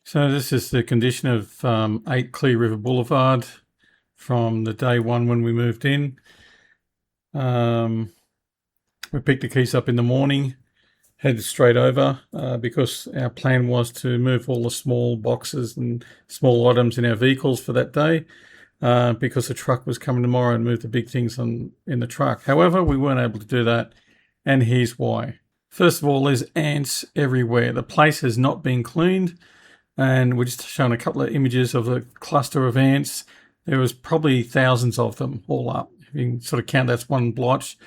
So this is the condition of 8 Clear River Boulevard from the day one when we moved in. We picked the keys up in the morning, headed straight over because our plan was to move all the small boxes and small items in our vehicles for that day because the truck was coming tomorrow and move the big things in the truck. However, we weren't able to do that, and here's why. First of all, there's ants everywhere. The place has not been cleaned. And we're just showing a couple of images of a cluster of ants. There was probably thousands of them all up. If you can sort of count, that's one blotch.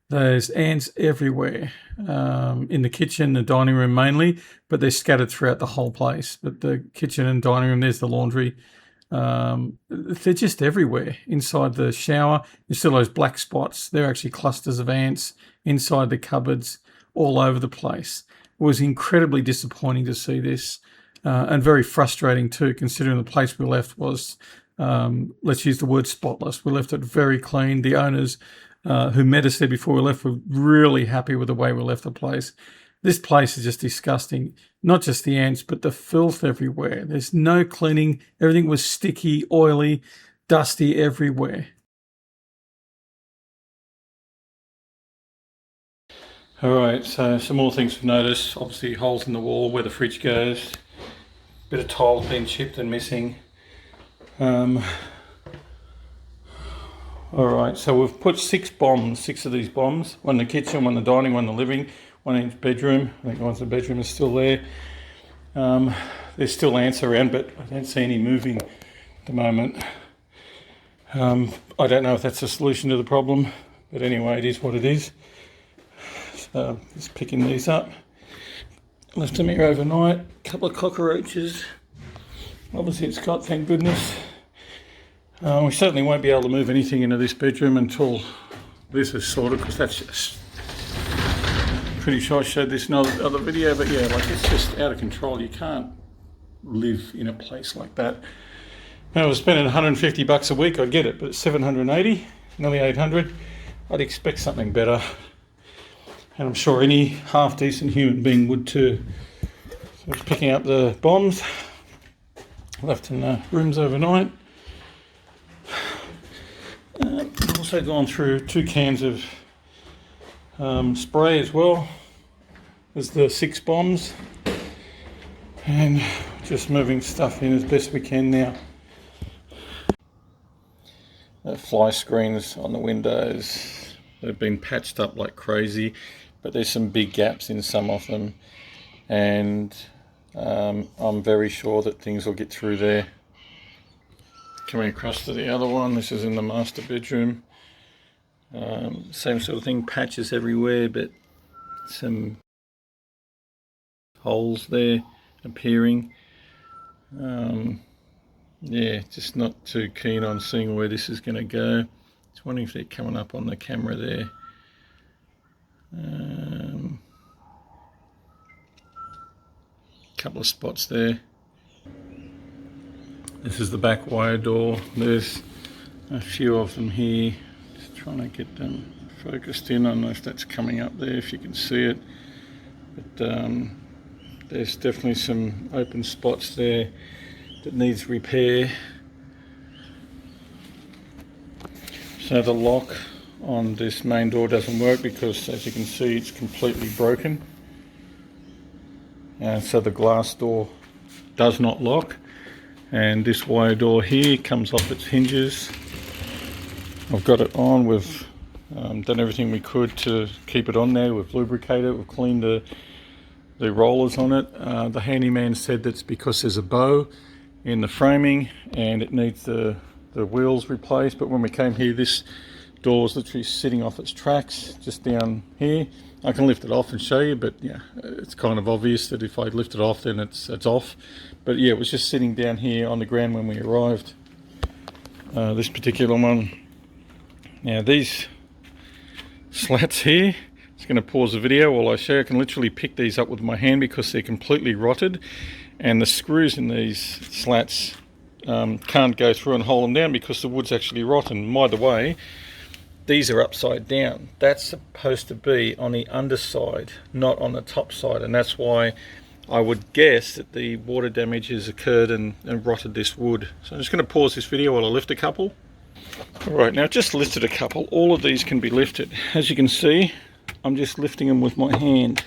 There's ants everywhere, in the kitchen, the dining room mainly, but they're scattered throughout the whole place. But the kitchen and dining room, there's the laundry. They're just everywhere. Inside the shower, there's still those black spots. They're actually clusters of ants inside the cupboards, all over the place. It was incredibly disappointing to see this. And very frustrating too, considering the place we left was, let's use the word spotless. We left it very clean. The owners who met us there before we left were really happy with the way we left the place. This place is just disgusting. Not just the ants, but the filth everywhere. There's no cleaning. Everything was sticky, oily, dusty everywhere. All right, so some more things to notice. Obviously holes in the wall where the fridge goes. Bit of tiles being chipped and missing. All right, so we've put 6 of these bombs. One in the kitchen, one in the dining, one in the living, one in each bedroom. I think one's in the bedroom is still there. There's still ants around, but I don't see any moving at the moment. I don't know if that's a solution to the problem, but anyway, it is what it is. So just picking these up. Left them here overnight. A couple of cockroaches. Obviously it's got, thank goodness. We certainly won't be able to move anything into this bedroom until this is sorted, because that's just... Pretty sure I showed this in another video, but yeah, like it's just out of control. You can't live in a place like that. If I was spending 150 bucks a week, I'd get it, but it's 780, nearly 800. I'd expect something better. And I'm sure any half-decent human being would too. So just picking up the bombs, left in the rooms overnight. Also gone through 2 cans of spray as well as the 6 bombs. And just moving stuff in as best we can now. The fly screens on the windows, they've been patched up like crazy. But there's some big gaps in some of them, and I'm very sure that things will get through there. Coming across to the other one, this is in the master bedroom. Same sort of thing, patches everywhere, but some holes there appearing. Yeah, just not too keen on seeing where this is going to go. Just wondering if they're coming up on the camera there. Couple of spots there. This is the back wire door. There's a few of them here. Just trying to get them focused in. I don't know if that's coming up there, if you can see it. But there's definitely some open spots there that needs repair. So the lock on this main door doesn't work because, as you can see, it's completely broken. So the glass door does not lock, and this wire door here comes off its hinges. I've got it on. We've done everything we could to keep it on there. We've lubricated it, we've cleaned the rollers on it. The handyman said that's because there's a bow in the framing and it needs the wheels replaced. But when we came here, this door is literally sitting off its tracks just down here. I can lift it off and show you, but yeah, it's kind of obvious that if I lift it off, then it's off. But yeah, it was just sitting down here on the ground when we arrived. This particular one. Now these slats here, it's going to pause the video while I show you. I can literally pick these up with my hand because they're completely rotted, and the screws in these slats can't go through and hold them down because the wood's actually rotten. By the way, these are upside down. That's supposed to be on the underside, not on the top side, and that's why I would guess that the water damage has occurred and rotted this wood. So I'm just going to pause this video while I lift a couple. Alright, now I've just lifted a couple. All of these can be lifted. As you can see, I'm just lifting them with my hand.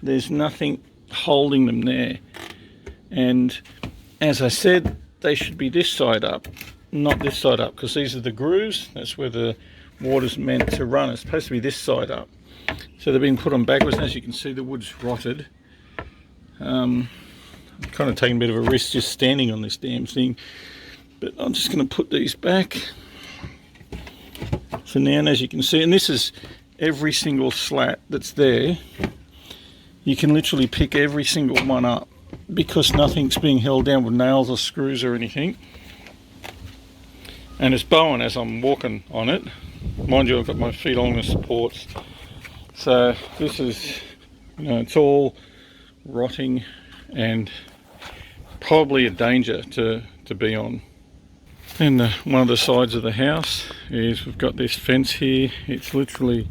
There's nothing holding them there. And as I said, they should be this side up, not this side up, because these are the grooves. That's where the water's meant to run. It's supposed to be this side up. So they're being put on backwards, and as you can see, the wood's rotted. I'm kind of taking a bit of a risk just standing on this damn thing, but I'm just going to put these back for now. And as you can see, and this is every single slat that's there, you can literally pick every single one up because nothing's being held down with nails or screws or anything. And it's bowing as I'm walking on it. Mind you, I've got my feet on the supports. So this is, you know, it's all rotting and probably a danger to be on. And one of the sides of the house is we've got this fence here. It's literally,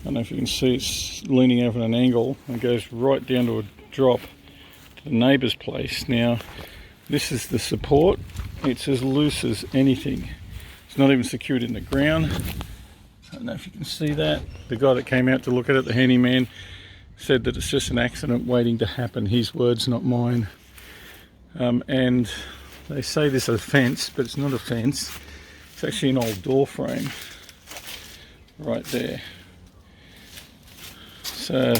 I don't know if you can see, it's leaning over at an angle and goes right down to a drop to the neighbour's place. Now this is the support. It's as loose as anything. It's not even secured in the ground. I don't know if you can see that. The guy that came out to look at it, the handyman, said that it's just an accident waiting to happen. His words, not mine. And they say this is a fence, but it's not a fence. It's actually an old door frame right there. So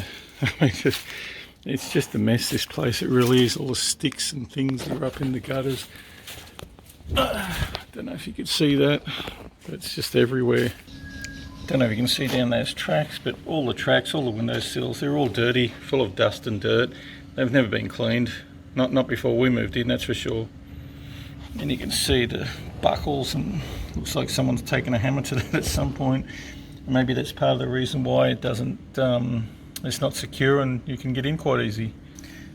it's just a mess, this place. It really is. All the sticks and things that are up in the gutters. Don't know if you could see that, but it's just everywhere. Don't know if you can see down those tracks, but all the tracks, all the window sills, they're all dirty, full of dust and dirt. They've never been cleaned. Not before we moved in, that's for sure. And you can see the buckles, and looks like someone's taken a hammer to that at some point. Maybe that's part of the reason why it doesn't, it's not secure and you can get in quite easy.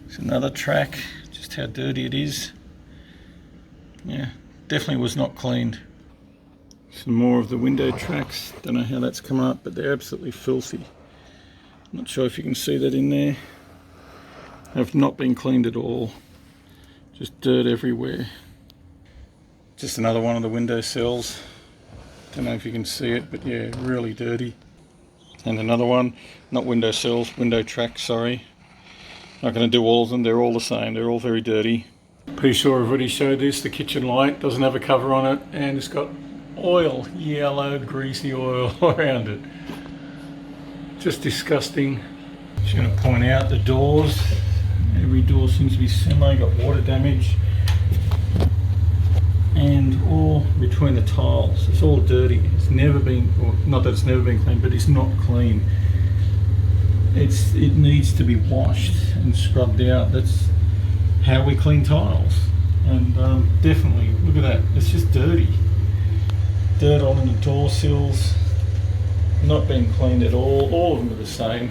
It's another track, just how dirty it is. Yeah, definitely was not cleaned. Some more of the window tracks. Don't know how that's come up, but they're absolutely filthy. Not sure if you can see that in there. Have not been cleaned at all. Just dirt everywhere. Just another one of the window sills. Don't know if you can see it, but yeah, really dirty. And another one, not window sills, window tracks, sorry. Not going to do all of them, they're all the same, they're all very dirty. Pretty sure I've already showed this. The kitchen light doesn't have a cover on it, and it's got oil, yellow greasy oil around it. Just disgusting. Just going to point out the doors. Every door seems to be similar. Got water damage, and all between the tiles, it's all dirty. It's never been, or not that it's never been cleaned, but it's not clean. It needs to be washed and scrubbed out. That's how we clean tiles. And definitely, look at that, it's just dirty. Dirt on the door sills, not being cleaned at all of them are the same.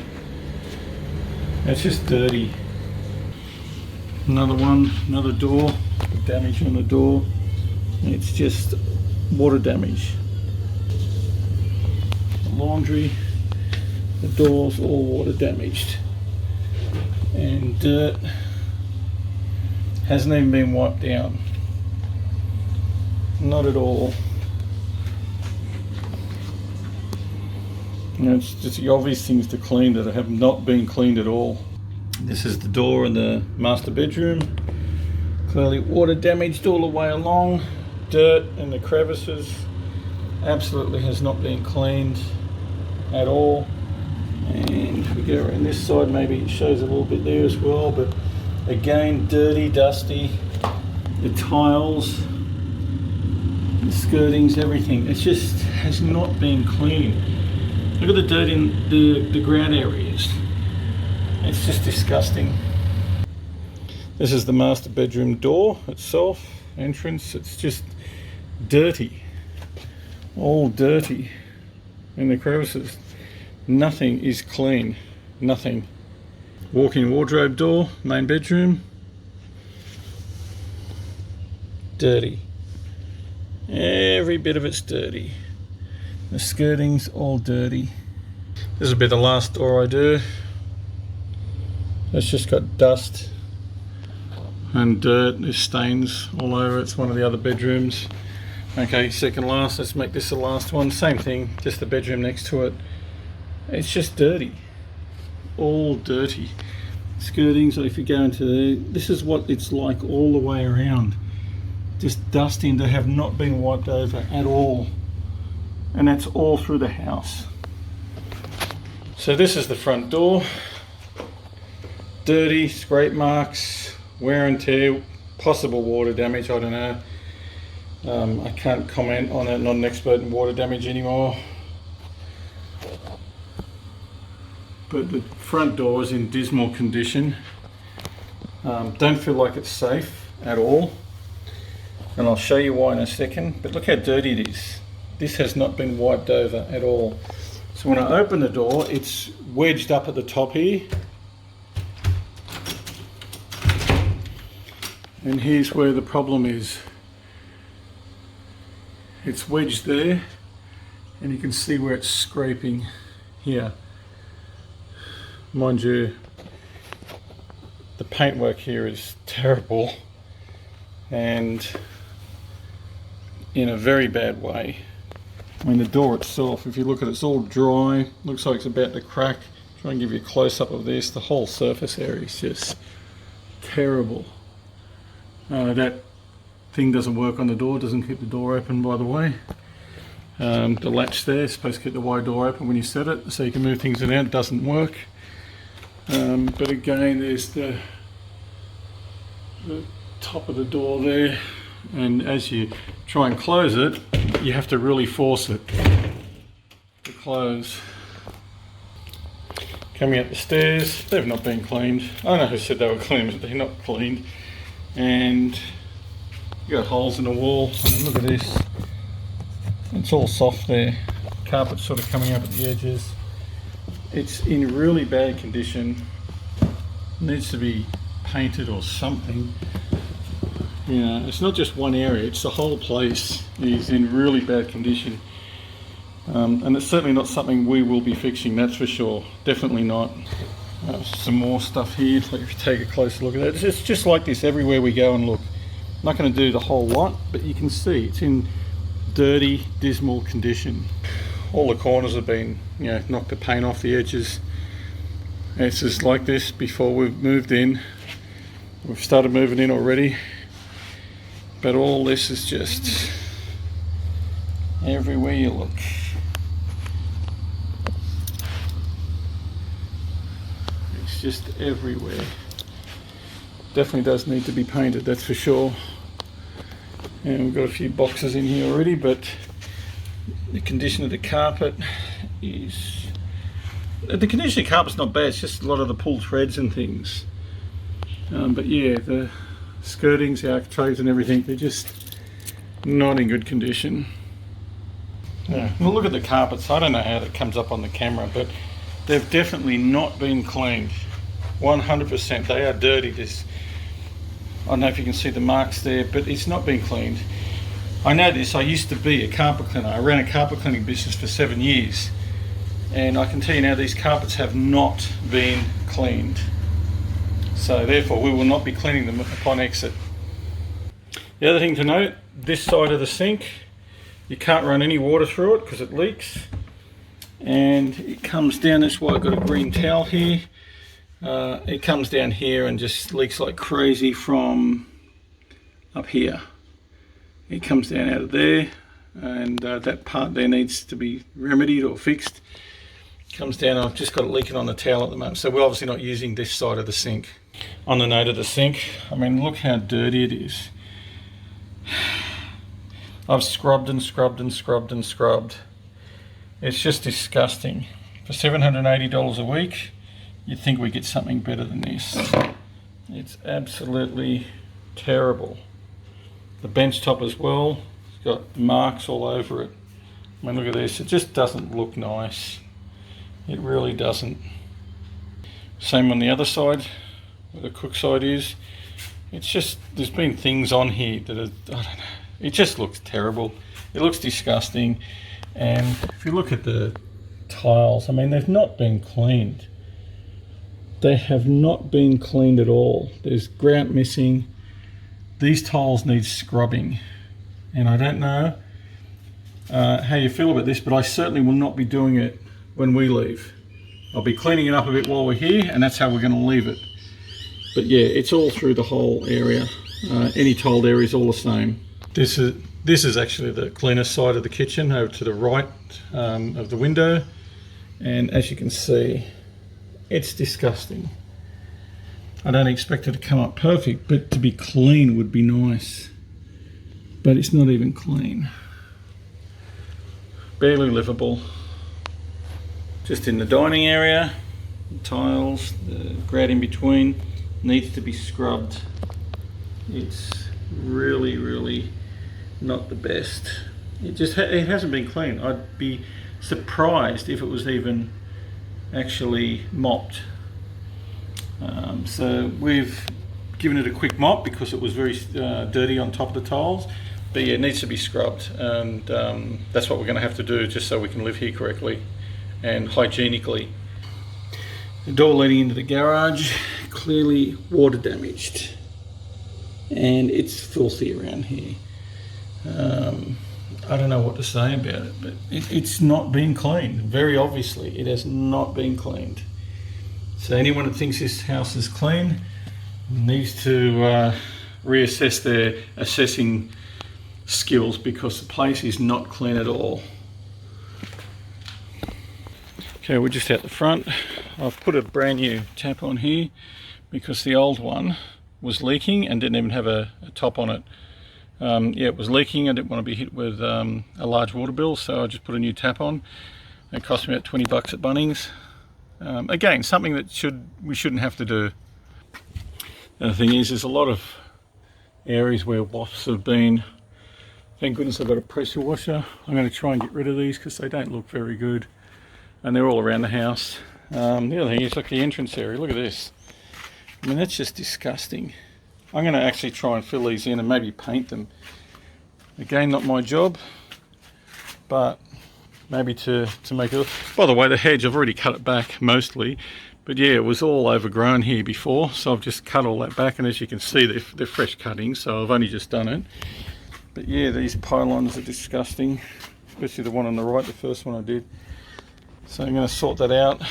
It's just dirty. Another one, another door, damage on the door. It's just water damage. The laundry, the doors all water damaged. And dirt hasn't even been wiped down. Not at all. You know, it's just the obvious things to clean that have not been cleaned at all. This is the door in the master bedroom. Clearly water damaged all the way along. Dirt in the crevices. Absolutely has not been cleaned at all. And we go around this side, maybe it shows a little bit there as well, but again, dirty, dusty. The tiles, the skirtings, everything. It just has not been cleaned. Look at the dirt in the ground areas. It's just disgusting. This is the master bedroom door itself, entrance. It's just dirty, all dirty in the crevices. Nothing is clean, nothing. Walk-in wardrobe door, main bedroom. Dirty. Every bit of it's dirty. The skirting's all dirty. This will be the last door I do. It's just got dust and dirt. There's stains all over. It's one of the other bedrooms. Okay, second last. Let's make this the last one. Same thing, just the bedroom next to it. It's just dirty, all dirty. Skirting, so if you go into there, this is what it's like all the way around. Just dusting that have not been wiped over at all. And that's all through the house. So this is the front door. Dirty, scrape marks, wear and tear, possible water damage, I don't know. I can't comment on it, not an expert in water damage anymore. But the front door is in dismal condition. Don't feel like it's safe at all. And I'll show you why in a second. But look how dirty it is. This has not been wiped over at all. So when I open the door, it's wedged up at the top here. And here's where the problem is. It's wedged there, and you can see where it's scraping here. Mind you, the paintwork here is terrible and in a very bad way. I mean, the door itself, if you look at it, it's all dry, looks like it's about to crack. Try and give you a close-up of this. The whole surface area is just terrible. That thing doesn't work on the door, doesn't keep the door open, by the way. The latch there is supposed to keep the wide door open when you set it, so you can move things in and out. It doesn't work. But again, there's the top of the door there, and as you try and close it, you have to really force it to close. Coming up the stairs, they've not been cleaned. I don't know who said they were clean, but they're not cleaned. And you got holes in the wall. I mean, look at this. It's all soft there. Carpet's sort of coming up at the edges. It's in really bad condition. Needs to be painted or something. You know, it's not just one area, it's the whole place is in really bad condition. And it's certainly not something we will be fixing, that's for sure. Definitely not. Some more stuff here, like if you take a closer look at it. It's just like this everywhere we go and look. I'm not going to do the whole lot, but you can see it's in dirty, dismal condition. All the corners have been, you know, knocked the paint off the edges. It's just like this before we've moved in. We've started moving in already, but all this is just everywhere you look. It's just everywhere. Definitely does need to be painted, that's for sure. And we've got a few boxes in here already, but the condition of the carpet is... The condition of the carpet's not bad, it's just a lot of the pulled threads and things. But yeah, the skirtings, the architraves and everything, they're just not in good condition. Yeah. Well, look at the carpets. I don't know how that comes up on the camera, but they've definitely not been cleaned. 100%. They are dirty. I don't know if you can see the marks there, but it's not been cleaned. I know this. I used to be a carpet cleaner. I ran a carpet cleaning business for 7 years. And I can tell you now, these carpets have not been cleaned. So therefore, we will not be cleaning them upon exit. The other thing to note, this side of the sink, you can't run any water through it because it leaks. And it comes down, that's why I've got a green towel here. It comes down here and just leaks like crazy from up here. It comes down out of there, and that part there needs to be remedied or fixed. Comes down, I've just got it leaking on the towel at the moment, so we're obviously not using this side of the sink. On the note of the sink, I mean, look how dirty it is. I've scrubbed and scrubbed and scrubbed and scrubbed. It's just disgusting. For $780 a week, you'd think we'd get something better than this. It's absolutely terrible. The bench top as well, it's got marks all over it. I mean, look at this, it just doesn't look nice. It really doesn't. Same on the other side, where the cook side is. It's just, there's been things on here that are, I don't know, it just looks terrible. It looks disgusting. And if you look at the tiles, I mean, they've not been cleaned. They have not been cleaned at all. There's grout missing. these tiles need scrubbing, and I don't know how you feel about this, but I certainly will not be doing it when we leave. I'll be cleaning it up a bit while we're here, and that's how we're going to leave it. But yeah, it's all through the whole area. Any tiled area is all the same. This is actually the cleanest side of the kitchen, over to the right of the window, and as you can see, it's disgusting. I don't expect it to come up perfect, but to be clean would be nice. But it's not even clean. Barely livable. Just in the dining area, the tiles, the grout in between needs to be scrubbed. It's really not the best. It hasn't been cleaned. I'd be surprised if it was even actually mopped. So we've given it a quick mop because it was very dirty on top of the tiles, but yeah, it needs to be scrubbed, and that's what we're going to have to do just so we can live here correctly and hygienically. The door leading into the garage, clearly water damaged, and it's filthy around here. I don't know what to say about it, but it's not been cleaned. Very obviously it has not been cleaned. So anyone that thinks this house is clean needs to reassess their assessing skills, because the place is not clean at all. Okay, we're just out the front. I've put a brand new tap on here because the old one was leaking and didn't even have a top on it. Yeah, it was leaking. I didn't want to be hit with a large water bill, so I just put a new tap on. It cost me about 20 bucks at Bunnings. Again, something that we shouldn't have to do. The other thing is, there's a lot of areas where wasps have been. Thank goodness I've got a pressure washer. I'm going to try and get rid of these because they don't look very good, and they're all around the house. The other thing is, look, the entrance area. Look at this. I mean, that's just disgusting. I'm going to actually try and fill these in and maybe paint them. Again, not my job, but maybe to make it. By the way, the hedge, I've already cut it back mostly, but yeah, it was all overgrown here before, so I've just cut all that back, and as you can see, they're fresh cuttings, so I've only just done it. But yeah, these pylons are disgusting, especially the one on the right, the first one I did. So I'm going to sort that out.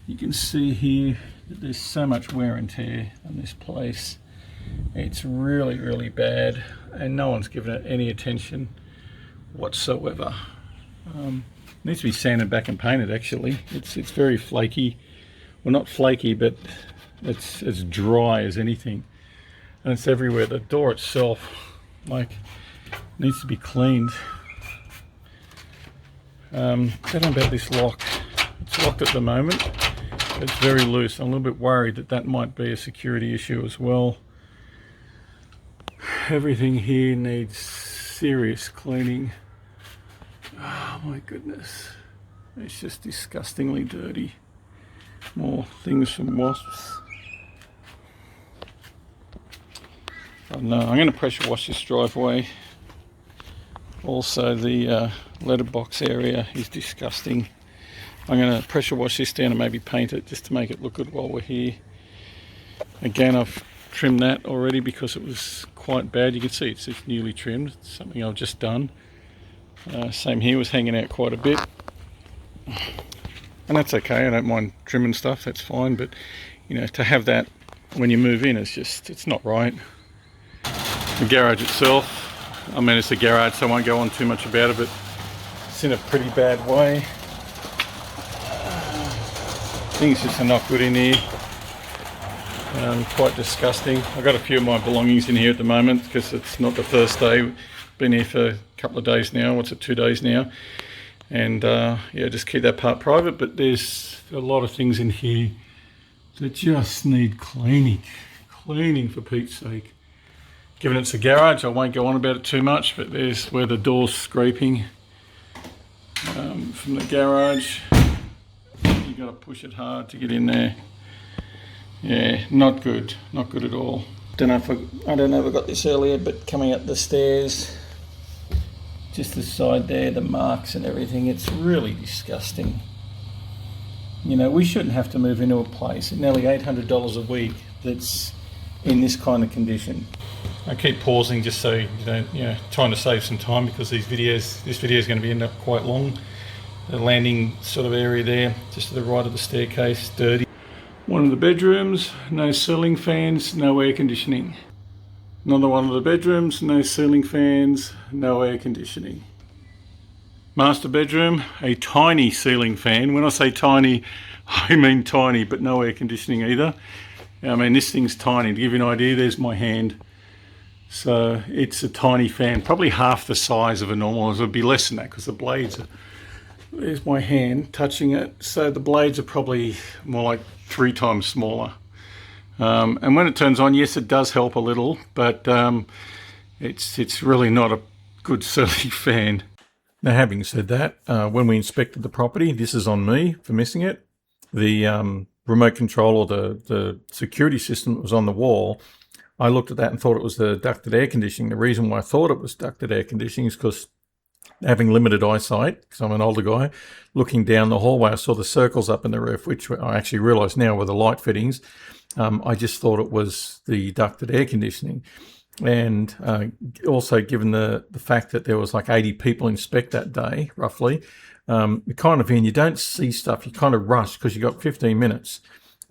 You can see here that there's so much wear and tear on this place. It's really bad, and no one's given it any attention whatsoever. Needs to be sanded back and painted. Actually, it's very flaky. Well, not flaky, but it's as dry as anything, and it's everywhere. The door itself, like, needs to be cleaned. Don't know about this lock. It's locked at the moment. It's very loose. I'm a little bit worried that might be a security issue as well. Everything here needs serious cleaning. Oh my goodness. It's just disgustingly dirty. More things from wasps. Oh no, I'm going to pressure wash this driveway. Also, the letterbox area is disgusting. I'm going to pressure wash this down and maybe paint it just to make it look good while we're here. Again, I've trimmed that already because it was quite bad. You can see it's newly trimmed. It's something I've just done. Same here, was hanging out quite a bit. And that's okay, I don't mind trimming stuff, that's fine. But, you know, to have that when you move in, it's not right. The garage itself, I mean, it's a garage, so I won't go on too much about it, but it's in a pretty bad way. Things just are not good in here. Quite disgusting. I've got a few of my belongings in here at the moment because it's not the first day. Been here for a couple of days now. What's it, 2 days now? And yeah, just keep that part private. But there's a lot of things in here that just need cleaning. Cleaning, for Pete's sake. Given it's a garage, I won't go on about it too much, but there's where the door's scraping from the garage. You got to push it hard to get in there. Yeah, not good at all. I don't know if I got this earlier, but coming up the stairs, just the side there, the marks and everything, it's really disgusting. You know, we shouldn't have to move into a place at nearly $800 a week that's in this kind of condition. I keep pausing just so you don't, trying to save some time, because this video is going to end up quite long. The landing sort of area there, just to the right of the staircase, dirty. One of the bedrooms, no ceiling fans, no air conditioning. Another one of the bedrooms, no ceiling fans, no air conditioning. Master bedroom, a tiny ceiling fan. When I say tiny, I mean tiny, but no air conditioning either. I mean, this thing's tiny. To give you an idea, there's my hand. So it's a tiny fan, probably half the size of a normal. It would be less than that because the blades are, there's my hand touching it. So the blades are probably more like 3 times smaller. And when it turns on, yes, it does help a little, but it's really not a good ceiling fan. Now, having said that, when we inspected the property, this is on me for missing it. The remote control, or the security system that was on the wall, I looked at that and thought it was the ducted air conditioning. The reason why I thought it was ducted air conditioning is because, having limited eyesight, because I'm an older guy, looking down the hallway, I saw the circles up in the roof, which I actually realised now were the light fittings. I just thought it was the ducted air conditioning. And also, given the fact that there was like 80 people inspect that day, roughly, you're kind of in, you don't see stuff, you kind of rush because you've got 15 minutes.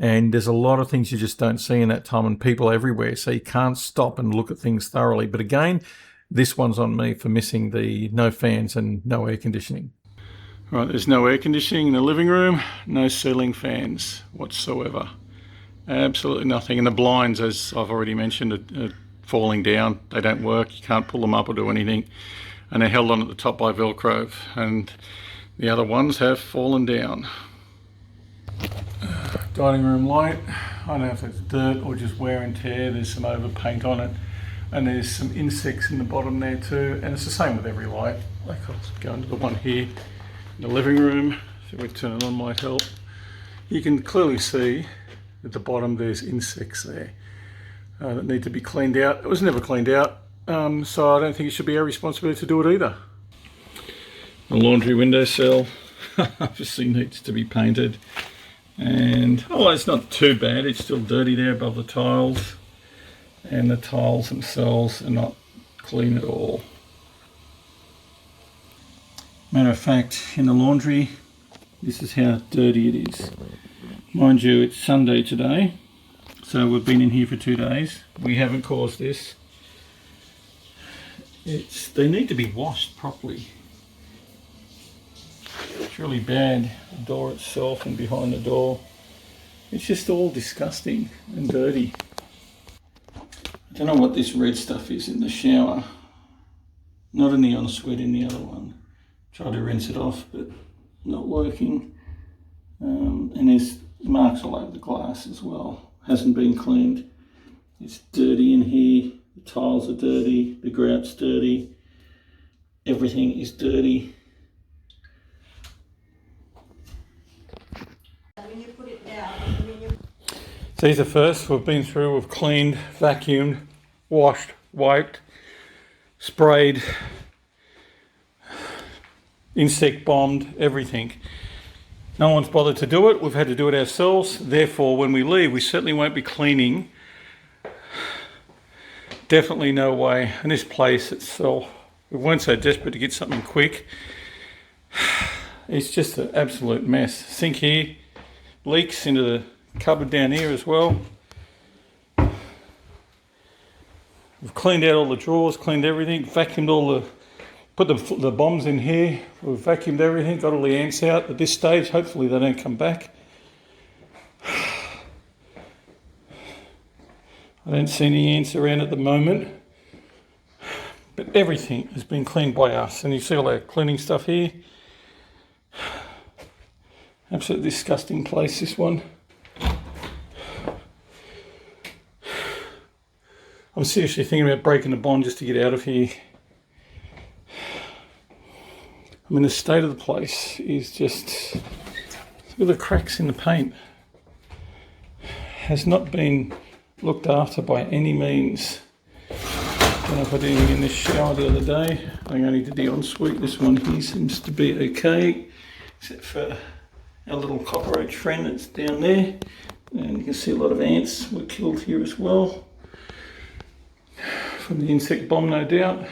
And there's a lot of things you just don't see in that time, and people everywhere, so you can't stop and look at things thoroughly. But again, this one's on me for missing the no fans and no air conditioning. Right, there's no air conditioning in the living room, no ceiling fans whatsoever. Absolutely nothing. And the blinds, as I've already mentioned, are falling down. They don't work. You can't pull them up or do anything. And they're held on at the top by Velcro. And the other ones have fallen down. Dining room light. I don't know if it's dirt or just wear and tear. There's some overpaint on it. And there's some insects in the bottom there too. And it's the same with every light. Like, I'll go into the one here in the living room. So we turn it on, might help. You can clearly see at the bottom there's insects there that need to be cleaned out. It was never cleaned out, so I don't think it should be our responsibility to do it either. The laundry windowsill obviously needs to be painted, and it's not too bad. It's still dirty there above the tiles, and the tiles themselves are not clean at all. Matter of fact, in the laundry, this is how dirty it is. Mind you, it's Sunday today, so we've been in here for 2 days. We haven't caused this. They need to be washed properly. It's really bad. The door itself and behind the door. It's just all disgusting and dirty. I don't know what this red stuff is in the shower. Not in the ensuite, in the other one. Tried to rinse it off, but not working. And there's marks all over the glass as well. Hasn't been cleaned. It's dirty in here. The tiles are dirty. The grout's dirty. Everything is dirty. So these are first. We've been through, we've cleaned, vacuumed, washed, wiped, sprayed, insect bombed, everything. No one's bothered to do it. We've had to do it ourselves. Therefore, when we leave, we certainly won't be cleaning. Definitely no way. And this place itself, we weren't so desperate to get something quick. It's just an absolute mess. Sink here, leaks into the cupboard down here as well. We've cleaned out all the drawers, cleaned everything, vacuumed all the, put the bombs in here. We've vacuumed everything, got all the ants out at this stage. Hopefully they don't come back. I don't see any ants around at the moment. But everything has been cleaned by us. And you see all our cleaning stuff here. Absolutely disgusting place, this one. I'm seriously thinking about breaking the bond just to get out of here. I mean, the state of the place is just... Look at the cracks in the paint. Has not been looked after by any means. I don't know if I did anything in this shower the other day. I only did the ensuite. This one here seems to be okay, except for our little cockroach friend that's down there. And you can see a lot of ants were killed here as well. from the insect bomb, no doubt.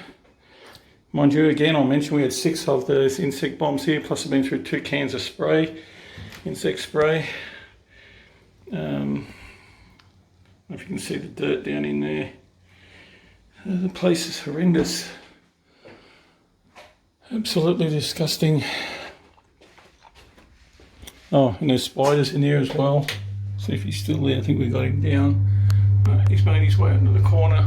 Mind you, again, I'll mention we had 6 of those insect bombs here, plus I've been through 2 cans of spray, insect spray. I don't know if you can see the dirt down in there. The place is horrendous. Absolutely disgusting. Oh, and there's spiders in here as well. See if he's still there. I think we got him down. He's made his way into the corner.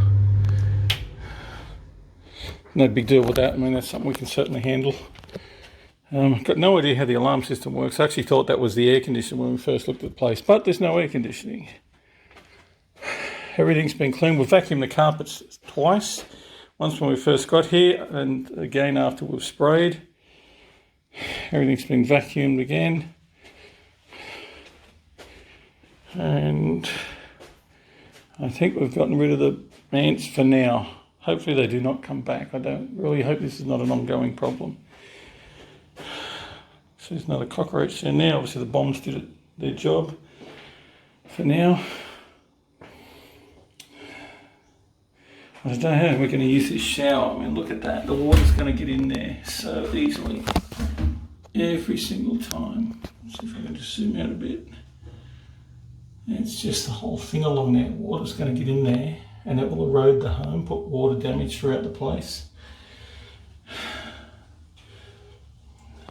No big deal with that. I mean, that's something we can certainly handle. Got no idea how the alarm system works. I actually thought that was the air conditioner when we first looked at the place, but there's no air conditioning. Everything's been cleaned. We've vacuumed the carpets twice. Once when we first got here, and again after we've sprayed. Everything's been vacuumed again. And I think we've gotten rid of the ants for now. Hopefully they do not come back. I don't really hope this is not an ongoing problem. So there's another cockroach in there. Obviously the bombs did their job for now. I don't know how we're going to use this shower. I mean, look at that. The water's going to get in there so easily. Every single time. Let's see if I can just zoom out a bit. It's just the whole thing along there. Water's going to get in there and it will erode the home, put water damage throughout the place.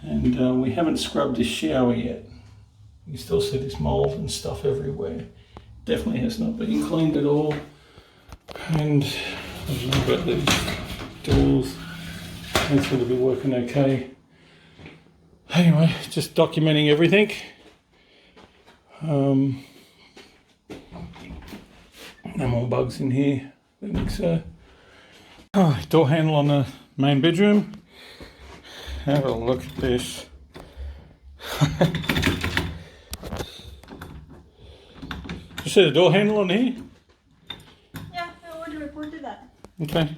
And we haven't scrubbed this shower yet. You can still see this mould and stuff everywhere. Definitely has not been cleaned at all. And I don't know about these doors. Hopefully they'll be working okay. Anyway, just documenting everything. No more bugs in here. I don't think so. Oh, door handle on the main bedroom. Have a look at this. You see the door handle on here? Yeah, I already reported that. Okay.